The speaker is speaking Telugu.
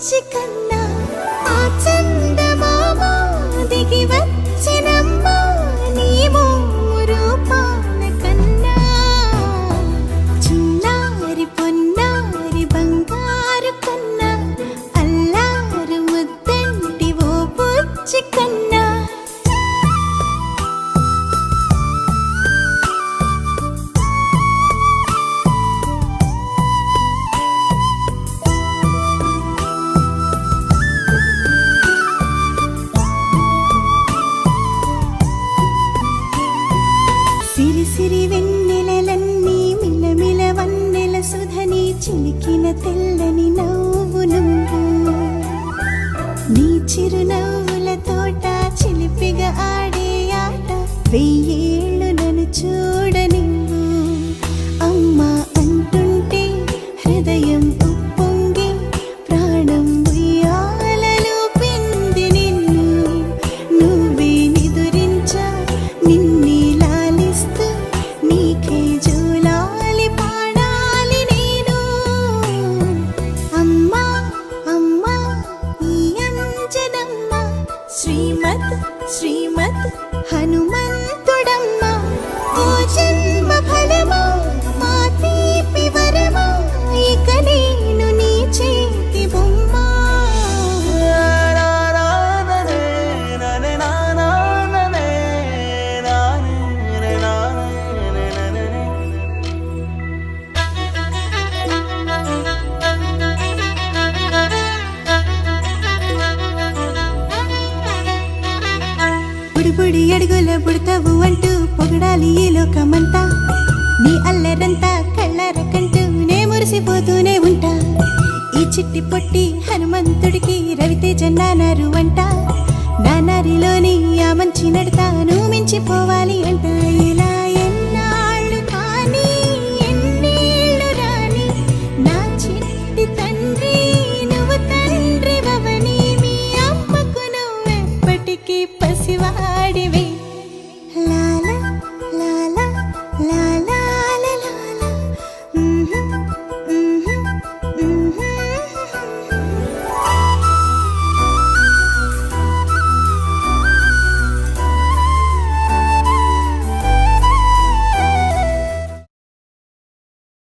బుచ్చి కన్నా ఆ చందమామ దిగి వచ్చినమ్మ నీ రూపాల కన్నా చిన్నారి పొన్నారి బంగారు కన్నా అల్లారు ముద్దంటి ఓ బుచ్చి కన్నా సిరి సిరి వెన్నెలలన్నీ మిలమిల వన్నెల సుధని చిలికిన తెల్లని నవ్వు నువ్వు నీ చిరునవ్వుల తోట చిలిపిగా ఆడే ఆట వెయ్యేళ్ళు నన్ను చూడ నువ్వు అమ్మా అంటుంటే హృదయం ఉప్పొంగి ప్రాణం ఉయ్యాలలో పిండి నిన్ను నువ్వే నిదురించా నిన్నే నీకే జూలాలి పాడాలి నేను అమ్మా అమ్మా ఈ అంజనమ్మ శ్రీమత్ శ్రీమత్ హనుమంతుడమ్మ ఓ జన్మ ఫలమా మా తీపి వరమా ఇక నేను నీ చేతి బొమ్మ బుడి అడుగుల బుడతావు అంటూ పొగడాలి ఈ లోకమంతా నీ అల్లరంతా కళ్ళారకంటూ నే మురిసిపోతూనే ఉంటా ఈ చిట్టి పొట్టి హనుమంతుడికి రవితేజ నానారు అంట నానారిలోని ఆ మంచి నడతాను మించిపోవాలి అంట ఇలా ఎన్నాళ్ళు కానీ ఎన్నేళ్ళు రాని నా చిట్టి తండ్రి నువ్వు తండ్రి భవని మీ అమ్మకు నువ్వెప్పటికీ పసివాడివి